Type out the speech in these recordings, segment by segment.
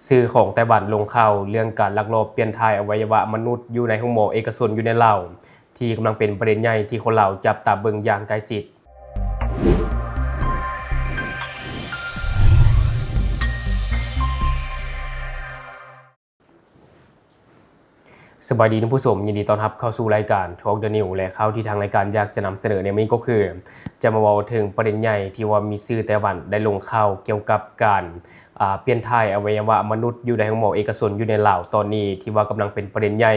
สื่อของไต้หวันลงข่าวเรื่องการลักลอบเปลี่ยนถ่ายอวัยวะมนุษย์อยู่ในห้องหมอเอกชนอยู่ในลาวที่กำลังเป็นประเด็นใหญ่ที่คนลาวจับตาเบิ่งอย่างใกล้ชิดสวัสดีท่านผู้ชมยินดีต้อนรับเข้าสู่รายการ Talk the News และข่าวที่ทางรายการอยากจะนำเสนอในวันนี้ก็คือจะมาเว้าถึงประเด็นใหญ่ที่ว่ามีสื่อไต้หวันได้ลงข่าวเกี่ยวกับการเปลี่ยนถ่ายอวัยวะมนุษย์อยู่ในห้องหมอเอกชนอยู่ในลาวตอนนี้ที่ว่ากำลังเป็นประเด็นใหญ่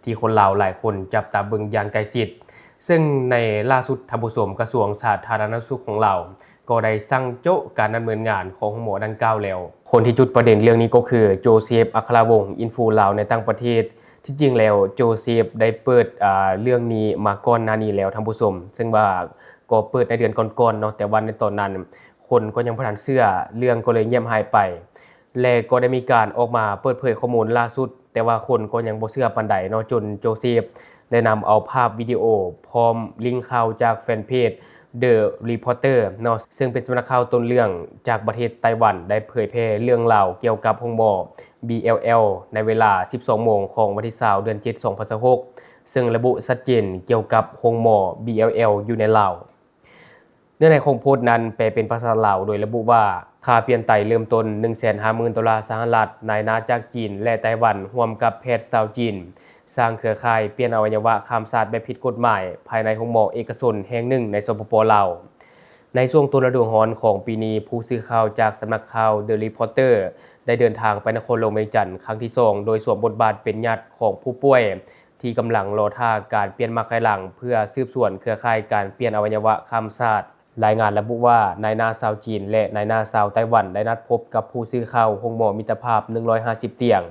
ที่คนลาวหลายคนจับตาเบิ่งอย่างใกล้ชิดซึ่งในล่าสุดท่านผู้ชมกระทรวงสาธารณสุขของลาวก็ได้สั่งโจ๊ะการดำเนินงานของห้องหมอดังกล่าวแล้วคนที่จุดประเด็นเรื่องนี้ก็คือโจเซฟอัครวงศ์อินฟูลาวในต่างประเทศที่จริงแล้วโจเซฟได้เปิดเรื่องนี้มาก่อนหน้านี้แล้วท่านผู้ชมซึ่งว่าก็เปิดในเดือนก่อนๆเนาะแต่วันในตอนนั้นคนก็ยังบ่ทันเชื่อเรื่องก็เลยเงียบหายไปและก็ได้มีการออกมาเปิดเผยข้อมูลล่าสุดแต่ว่าคนก็ยังบ่เชื่อปานใดเนาะจนโจเซฟได้นำเอาภาพวิดีโอพร้อมลิงก์ข่าวจากแฟนเพจ The Reporter เนาะซึ่งเป็นสำนักข่าวต้นเรื่องจากประเทศไต้หวันได้เผยแพร่เรื่องราวเกี่ยวกับห้องหมอ BLL ในเวลา 12 โมงของวันที่20เดือน7 2026ซึ่งระบุชัดเจนเกี่ยวกับห้องหมอ BLL อยู่ในลาวเนื้อในของโพสต์นั้นแปลเป็นภาษาลาวโดยระบุว่าค่าเปลี่ยนไตเริ่มต้น 150,000 ดอลลาร์สหรัฐนายหน้าจากจีนและไต้หวันร่วมกับแพทย์ชาวจีนสร้างเครือข่ายเปลี่ยนอวัยวะข้ามชาติแบบผิดกฎหมายภายในห้องหมอเอกชนแห่งหนึ่งในสปป.ลาวในช่วงต้นฤดูร้อนของปีนี้ผู้สื่อข่าวจากสำนักข่าว The Reporter ได้เดินทางไปนครหลวงเวียงจันทร์ครั้งที่2โดยสวมบทบาทเป็นญาติของผู้ป่วยที่กำลังรอท่าการเปลี่ยนมาภายหลังเพื่อสืบสวนเครือข่ายการเปลี่ยนอวัยวะข้ามชาติรายงานระบุว่านายหน้าชาวจีนและนายหน้าชาวไต้หวันได้นัดพบกับผู้สื่อข่าวห้องหมอมิตรภาพ150เตียง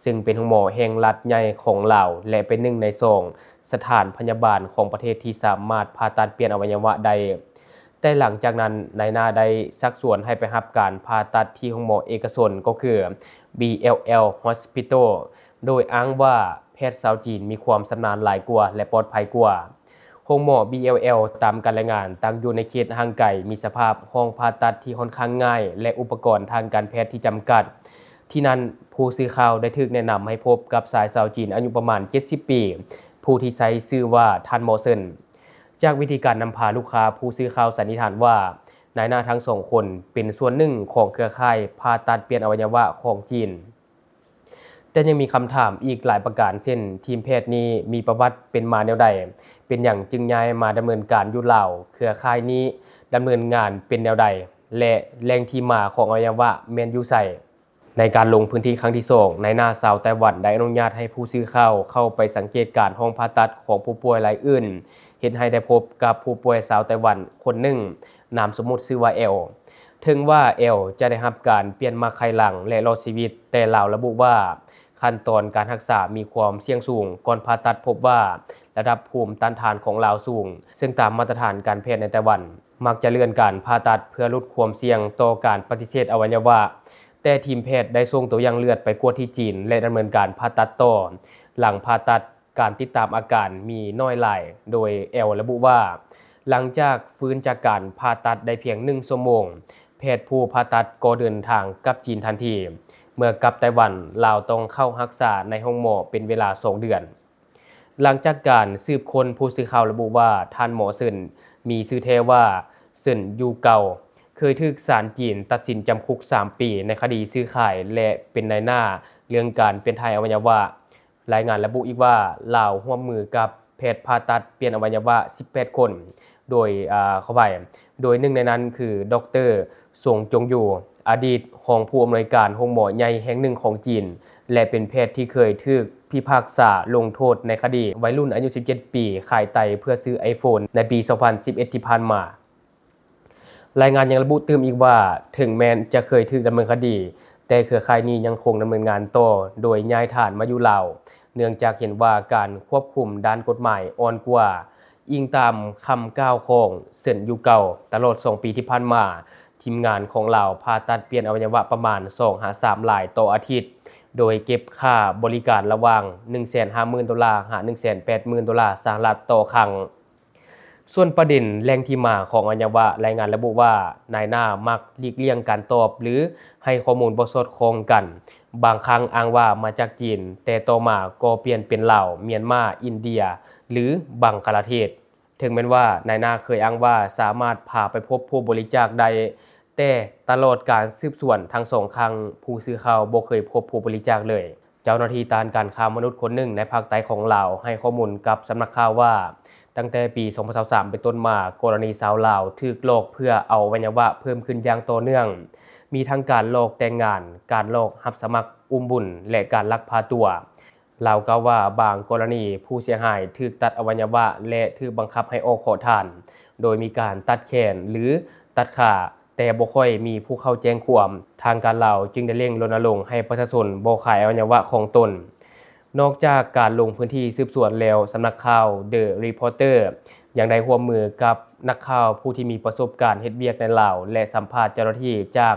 ซึ่งเป็นห้องหมอแห่งรัฐใหญ่ของลาวและเป็นหนึ่งใน2สถานพยาบาลของประเทศที่สามารถผ่าตัดเปลี่ยนอวัยวะได้แต่หลังจากนั้นนายหน้าได้ชักชวนให้ไปรับการผ่าตัดที่ห้องหมอเอกชนก็คือ BLL Hospital โดยอ้างว่าแพทย์ชาวจีนมีความชำนาญหลายกว่าและปลอดภัยกว่าห้องหมอ BLL ตามการรายงานตั้งอยู่ในเขตห่างไกลมีสภาพห้องผ่าตัดที่ค่อนข้างง่ายและอุปกรณ์ทางการแพทย์ที่จำกัดที่นั้นผู้สื่อข่าวได้ถูกแนะนำให้พบกับชายชาวจีนอายุประมาณ70ปีผู้ที่ใช้ชื่อว่าทันหมอเซินจากวิธีการนำพาลูกค้าผู้สื่อข่าวสันนิษฐานว่านายหน้าทั้ง2คนเป็นส่วนหนึ่งของเครือข่ายผ่าตัดเปลี่ยนอวัยวะของจีนแต่ยังมีคำถามอีกหลายประการเช่นทีมแพทย์นี้มีประวัติเป็นมาแนวใดเป็นอย่างจึงย้ายมาดำเนินการอยู่ลาวเครือข่ายนี้ดำเนินงานเป็นแนวใดและแหล่งที่มาของอวัยวะแม่นอยู่ไสในการลงพื้นที่ครั้งที่2ในหน้าชาวไต้หวันได้อนุญาตให้ผู้สื่อข่าวเข้าไปสังเกตการห้องผ่าตัดของผู้ป่วยรายอื่นเฮ็ดให้ได้พบกับผู้ป่วยชาวไต้หวันคนหนึ่งนามสมมุติชื่อว่าเอลถึงว่าเอลจะได้รับการเปลี่ยนมาไขหลังและรอดชีวิตแต่ลาวระบุว่าขั้นตอนการรักษามีความเสี่ยงสูงก่อนผ่าตัดพบว่าระดับภูมิต้านทานของลาวสูงซึ่งตามมาตรฐานการแพทย์ในไต้หวันมักจะเลื่อนการผ่าตัดเพื่อลดความเสี่ยงต่อการปฏิเสธอวัยวะแต่ทีมแพทย์ได้ส่งตัวอย่างเลือดไปกวดที่จีนและดำเนินการผ่าตัดต่อหลังผ่าตัดการติดตามอาการมีน้อยหลายโดยเอลระบุว่าหลังจากฟื้นจากการผ่าตัดได้เพียง1ชั่วโมงแพทย์ผู้ผ่าตัดก็เดินทางกลับจีนทันทีเมื่อกลับไต้หวันลาวต้องเข้ารักษาในห้องหมอเป็นเวลา2เดือนหลังจากการสืบค้นผู้สื่อข่าวระบุว่าท่านหมอเซินมีชื่อแท้ว่าเซินยูเกาเคยถูกศาลจีนตัดสินจำคุก3ปีในคดีซื้อขายและเป็นนายหน้าเรื่องการเปลี่ยนถ่ายอวัยวะรายงานระบุอีกว่าลาวร่วมมือกับแพทย์ผ่าตัดเปลี่ยนอวัยวะ18คนโดยโดยหนึ่งในนั้นคือดร.ซงจงอยู่อดีตรองผู้อำนวยการโรงหมอใหญ่แห่งหนึ่งของจีนและเป็นแพทย์ที่เคยถูกพิพากษาลงโทษในคดีวัยรุ่นอายุ17ปีขายไตเพื่อซื้อ iPhone ในปี 2011 ที่ผ่านมารายงานยังระบุเติมอีกว่าถึงแม้จะเคยถูกดำเนินคดีแต่เครือข่ายนี้ยังคงดำเนินงานต่อโดยย้ายฐานมาอยู่ลาวเนื่องจากเห็นว่าการควบคุมด้านกฎหมายอ่อนกว่าอิงตามคำกล่าวของเซินยูเก่าตลอด2ปีที่ผ่านมาทีมงานของเราผ่าตัดเปลี่ยนอวัยวะประมาณ 2-3 รายต่ออาทิตย์โดยเก็บค่าบริการระหว่าง 150,000 ดอลลาร์ 180,000 ดอลลาร์สหรัฐต่อครั้งส่วนประเด็นแหล่งที่มาของอวัยวะรายงานระบุว่านายหน้ามักหลีกเลี่ยงการตอบหรือให้ข้อมูลบ่สอดคล้องกัน บางครั้งอ้างว่ามาจากจีนแต่ต่อมาก็เปลี่ยนเป็นลาวเมียนมาอินเดียหรือบังกลาเทศถึงแม้ว่านายหน้าเคยอ้างว่าสามารถพาไปพบผู้บริจาคได้แต่ตลอดการสืบสวนทั้ง2ครั้งผู้สื่อข่าวบ่เคยพบผู้บริจาคเลยเจ้าหน้าที่ต้านการค้ามนุษย์คนหนึ่งในภาคใต้ของลาวให้ข้อมูลกับสำนักข่าวว่าตั้งแต่ปี 2023 เป็นต้นมากรณีสาวลาวถูกหลอกเพื่อเอาอวัยวะเพิ่มขึ้นอย่างต่อเนื่องมีทั้งการหลอกแต่งงานการหลอกรับสมัครอุ้มบุญและการลักพาตัวลาวกล่าวว่าบางกรณีผู้เสียหายถูกตัดอวัยวะและถูกบังคับให้ออกขอทานโดยมีการตัดแขนหรือตัดขาแต่บ่ค่อยมีผู้เข้าแจ้งความทางการลาวจึงได้เร่งรณรงค์ให้ประชาชนบ่ขายอวัยวะของตนนอกจากการลงพื้นที่สืบสวนแล้วสำนักข่าว The Reporter ยังได้ร่วมมือกับนักข่าวผู้ที่มีประสบการณ์เฮ็ดเวียกในลาวและสัมภาษณ์เจ้าหน้าที่จาก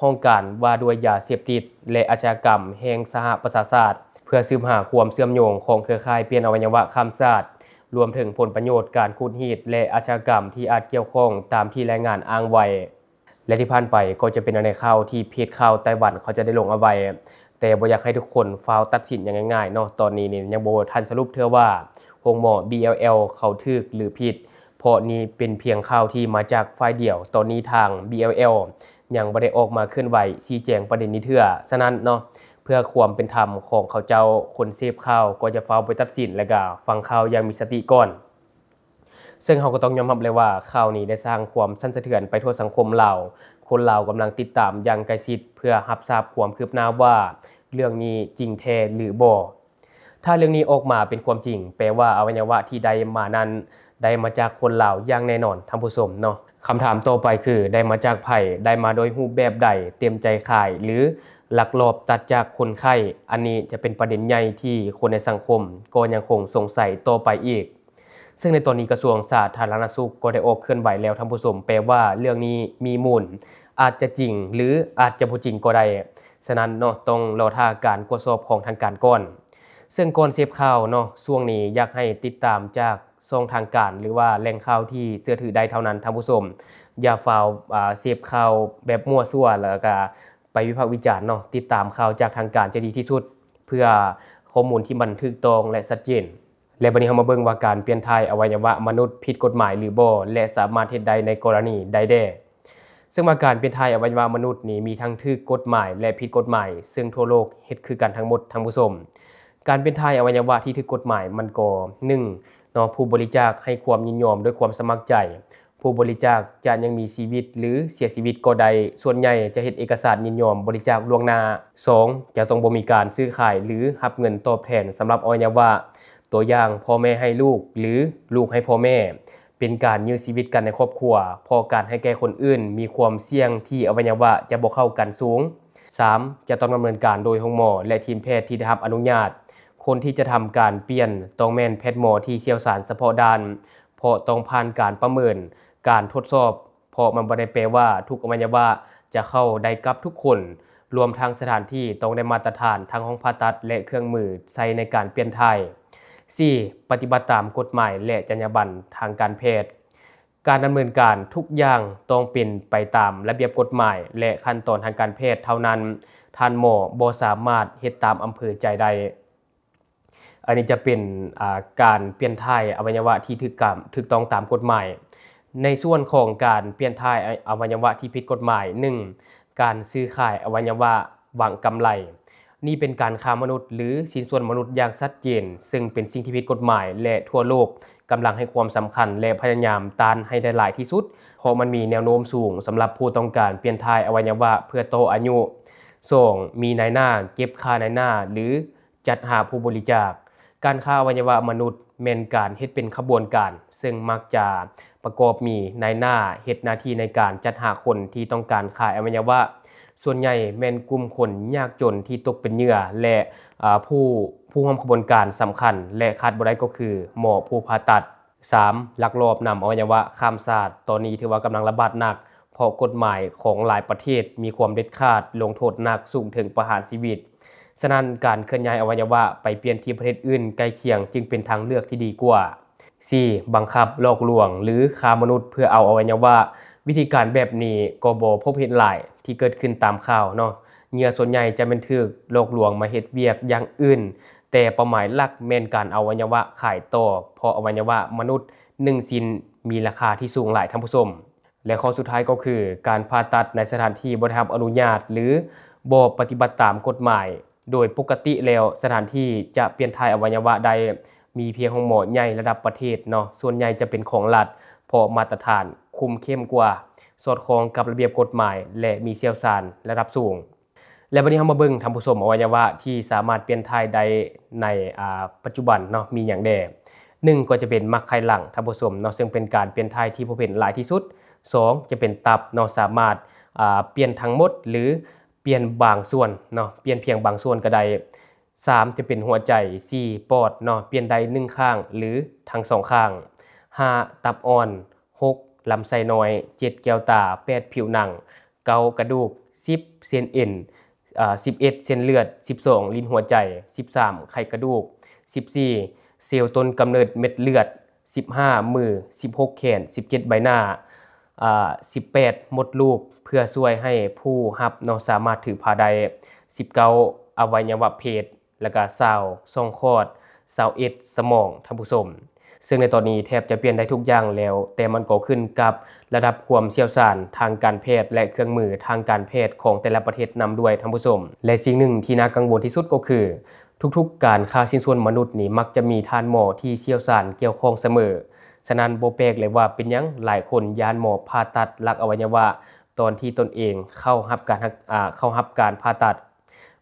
ห้องการว่าด้วยยาเสพติดและอาชญากรรมแห่งสหประชาชาติเพื่อสืบหาความเชื่อมโยงของเครือข่ายเปลี่ยนอวัยวะข้ามชาติรวมถึงผลประโยชน์การคูดฮีดและอาชญากรรมที่อาจเกี่ยวข้องตามที่รายงานอ้างไว้และที่ผ่านไปก็จะเป็นในข่าวที่เพจข่าวไต้หวันเขาจะได้ลงเอาไว้แต่บ่อยากให้ทุกคนฟาวตัดสินอย่างง่ายๆเนาะตอนนี้นี่ยังบ่ทันสรุปเทื่อว่าโรงหมอ BLL เขาถูกหรือผิดเพราะนี้เป็นเพียงข่าวที่มาจากฝ่ายเดียวตอนนี้ทาง BLL ยังบ่ได้ออกมาเคลื่อนไหวชี้แจงประเด็นนี้เทื่อฉะนั้นเนาะเพื่อความเป็นธรรมของเขาเจ้าคนเสพข่าวก็จะฟาวไปตัดสินและก็ฟังข่าวอย่างมีสติก่อนซึ่งเราก็ต้องยอมรับเลยว่าข่าวนี้ได้สร้างความสั่นสะเทือนไปทั่วสังคมลาวคนลาวกำลังติดตามอย่างใกล้ชิดเพื่อรับทราบความคืบหน้าว่าเรื่องนี้จริงแท้หรือบ่ถ้าเรื่องนี้ออกมาเป็นความจริงแปลว่าอวัยวะที่ได้มานั้นได้มาจากคนลาวอย่างแน่นอนท่านผู้ชมเนาะคำถามต่อไปคือได้มาจากไผได้มาโดยรูปแบบใดเต็มใจขายหรือลักลอบตัดจากคนไข้อันนี้จะเป็นประเด็นใหญ่ที่คนในสังคมก็ยังคงสงสัยต่อไปอีกซึ่งในตอนนี้กระทรวงสาธารณสุขก็ได้ออกเคลื่อนไหวแล้วท่านผู้ชมแปลว่าเรื่องนี้มีมูลอาจจะจริงหรืออาจจะบ่จริงก็ได้ฉะนั้นเนาะต้องรอท่าการตรวจสอบของทางการก่อนซึ่งก่อนเสพข่าวเนาะช่วงนี้อยากให้ติดตามจากช่องทางการหรือว่าแหล่งข่าวที่เชื่อถือได้เท่านั้นท่านผู้ชมอย่าฟาวเสพข่าวแบบมั่วซั่วแล้วก็ไปวิพากษ์วิจารณ์เนาะติดตามข่าวจากทางการจะดีที่สุดเพื่อข้อมูลที่มันถูกต้องและชัดเจนและบัดนี้เรามาเบิ่งว่าการเปลี่ยนถ่ายอวัยวะมนุษย์ผิดกฎหมายหรือบ่และสามารถเฮ็ดได้ในกรณีใดแด่ซึ่งว่าการเปลี่ยนถ่ายอวัยวะมนุษย์นี้มีทั้งถูกกฎหมายและผิดกฎหมายซึ่งทั่วโลกเฮ็ดคือกันทั้งหมดท่านผู้ชมการเปลี่ยนถ่ายอวัยวะที่ถูกกฎหมายมันก็1เนาะผู้บริจาคให้ความยินยอมด้วยความสมัครใจผู้บริจาคจะยังมีชีวิตหรือเสียชีวิตก็ได้ส่วนใหญ่จะเฮ็ดเอกสารยินยอมบริจาคล่วงหน้า2จะต้องบ่มีการซื้อขายหรือรับเงินตอบแทนสำหรับอวัยวะตัวอย่างพ่อแม่ให้ลูกหรือลูกให้พ่อแม่เป็นการยื้อชีวิตกันในครอบครัวพอการให้แก่คนอื่นมีความเสี่ยงที่อวัยวะจะบ่เข้ากันสูง3จะต้องดำเนินการโดยโรงหมอและทีมแพทย์ที่ได้รับอนุญาตคนที่จะทำการเปลี่ยนต้องแม่นแพทย์หมอที่เชี่ยวชาญเฉพาะด้านเพราะต้องผ่านการประเมินการทดสอบเพราะมันบ่ได้แปลว่าทุกอวัยวะจะเข้าได้กับทุกคนรวมทั้งสถานที่ต้องได้มาตรฐานทั้งห้องผ่าตัดและเครื่องมือใช้ในการเปลี่ยนถ่าย4ปฏิบัติตามกฎหมายและจรรยาบรรณทางการแพทย์การดำเนินการทุกอย่างต้องเป็นไปตามระเบียบกฎหมายและขั้นตอนทางการแพทย์เท่านั้นท่านหมอบ่สามารถเฮ็ดตามอำเภอใจได้อันนี้จะเป็นการเปลี่ยนถ่ายอวัยวะที่ถูกต้องตามกฎหมายในส่วนของการเปลี่ยนถ่ายอวัยวะที่ผิดกฎหมาย1การซื้อขายอวัยวะหวังกำไรนี่เป็นการค้ามนุษย์หรือชิ้นส่วนมนุษย์อย่างชัดเจนซึ่งเป็นสิ่งที่ผิดกฎหมายและทั่วโลกกำลังให้ความสำคัญและพยายามต้านให้ได้หลายที่สุดเพราะมันมีแนวโน้มสูงสำหรับผู้ต้องการเปลี่ยนถ่ายอวัยวะเพื่อต่ออายุ2มีนายหน้าเก็บค่านายหน้าหรือจัดหาผู้บริจาคการค้าอวัยวะมนุษย์แม่นการเฮ็ดเป็นขบวนการซึ่งมักจะประกอบมีนายหน้าเฮ็ดหน้าที่ในการจัดหาคนที่ต้องการขายอวัยวะส่วนใหญ่แม่นกลุ่มคนยากจนที่ตกเป็นเหยื่อและผู้ร่วมขบวนการสำคัญและขาดบ่ได้ก็คือหมอผู้ผ่าตัด3ลักลอบนำอวัยวะข้ามชาติตอนนี้ถือว่ากำลังระบาดหนักเพราะกฎหมายของหลายประเทศมีความเด็ดขาดลงโทษหนักสูงถึงประหารชีวิตฉะนั้นการเคลื่อนย้ายอวัยวะไปเปลี่ยนที่ประเทศอื่นใกล้เคียงจึงเป็นทางเลือกที่ดีกว่า4บังคับหลอกลวงหรือค้ามนุษย์เพื่อเอาอวัยวะวิธีการแบบนี้ก็บ่พบเห็นหลายที่เกิดขึ้นตามข่าวเนาะ เหยื่อส่วนใหญ่จะเป็นถูกหลอกลวงมาเฮ็ดเวียกอย่างอื่นแต่เป้าหมายหลักแม่นการเอาอวัยวะขายต่อเพราะอวัยวะมนุษย์1ชิ้นมีราคาที่สูงหลายท่านผู้ชมและข้อสุดท้ายก็คือการผ่าตัดในสถานที่บ่ได้รับอนุญาตหรือบ่ปฏิบัติตามกฎหมายโดยปกติแล้วสถานที่จะเปลี่ยนถ่ายอวัยวะใดมีเพียงโรงหมอใหญ่ระดับประเทศเนาะส่วนใหญ่จะเป็นของรัฐเพราะมาตรฐานคุมเข้มกว่าสอดคล้องกับระเบียบกฎหมายและมีเชี่ยวชาญระดับสูงและวันนี้เรามาเบิ่งท่านผู้ชมอวัยวะที่สามารถเปลี่ยนถ่ายได้ในปัจจุบันเนาะมีอย่างแด่1ก็จะเป็นมักไขหลังท่านผู้ชมเนาะซึ่งเป็นการเปลี่ยนถ่ายที่พบเห็นหลายที่สุด2จะเป็นตับเนาะสามารถเปลี่ยนทั้งหมดหรือเปลี่ยนบางส่วนเนาะเปลี่ยนเพียงบางส่วนก็ได้3จะเป็นหัวใจ4ปอดเนาะเปลี่ยนได้1ข้างหรือทั้ง2ข้าง5ตับอ่อน6ลำไส้น้อย7แก้วตา8ผิวหนัง9กระดูก10เส้นเอ็น11เส้นเลือด12ลิ้นหัวใจ13ไขกระดูก14เซลล์ต้นกำเนิดเม็ดเลือด15มือ16แขน17ใบหน้า18มดลูกเพื่อช่วยให้ผู้รับเนาะสามารถถือผ้าได้19อวัยวะเพศแล้วก็20ช่องคลอด21สมองท่านผู้ชมซึ่งในตอนนี้แทบจะเปลี่ยนได้ทุกอย่างแล้วแต่มันก็ขึ้นกับระดับความเชี่ยวชาญทางการแพทย์และเครื่องมือทางการแพทย์ของแต่ละประเทศนำด้วยท่านผู้ชมและสิ่งหนึ่งที่น่ากังวลที่สุดก็คือทุกๆการฆ่าชิ้นส่วนมนุษย์นี่มักจะมีท่านหมอที่เชี่ยวชาญเกี่ยวข้องเสมอฉะนั้นบ่แปลกเลยว่าเป็นหยังหลายคนย้านหมอผ่าตัดลักอวัยวะตอนที่ตนเองเข้ารับการผ่าตัด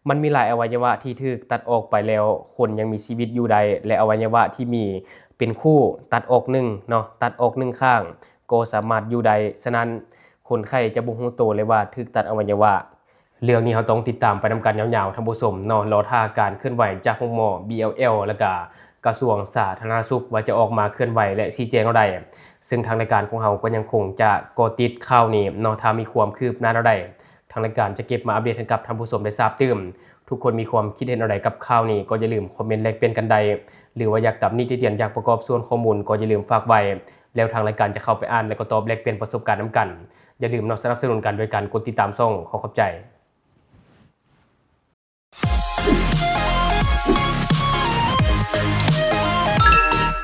มันมีหลายอวัยวะที่ถูกตัดออกไปแล้วคนยังมีชีวิตอยู่ได้และอวัยวะที่มีเป็นคู่ตัดออก1เนาะตัดออก1ข้างก็สามารถอยู่ได้ฉะนั้นคนไข้จะบ่ฮู้ตัวเลยว่าถูกตัดอวัยวะเรื่องนี้เราต้องติดตามไปนำกันยาวๆท่านผู้ชมเนาะรอท่าการเคลื่อนไหวจากโรงหมอ BLL แล้วก็กระทรวงสาธารณสุขว่าจะออกมาเคลื่อนไหวและชี้แจงเอาใดซึ่งทางรายการของเราก็ยังคงจะเกาะติดข่าวนี้เนาะถ้ามีความคืบหน้าเอาใดทางรายการจะเก็บมาอัปเดตให้กับท่านผู้ชมได้ทราบตื่นทุกคนมีความคิดเห็นอะไรกับข่าวนี้ก็อย่าลืมคอมเมนต์แลกเปลี่ยนกันได้หรือว่าอยากตำหนิติเตียนอยากประกอบส่วนข้อมูลก็อย่าลืมฝากไว้แล้วทางรายการจะเข้าไปอ่านและก็ตอบแลกเปลี่ยนประสบการณ์นำกันอย่าลืมเนาะสนับสนุนกันโดยการกดติดตามช่องขอขอบใจ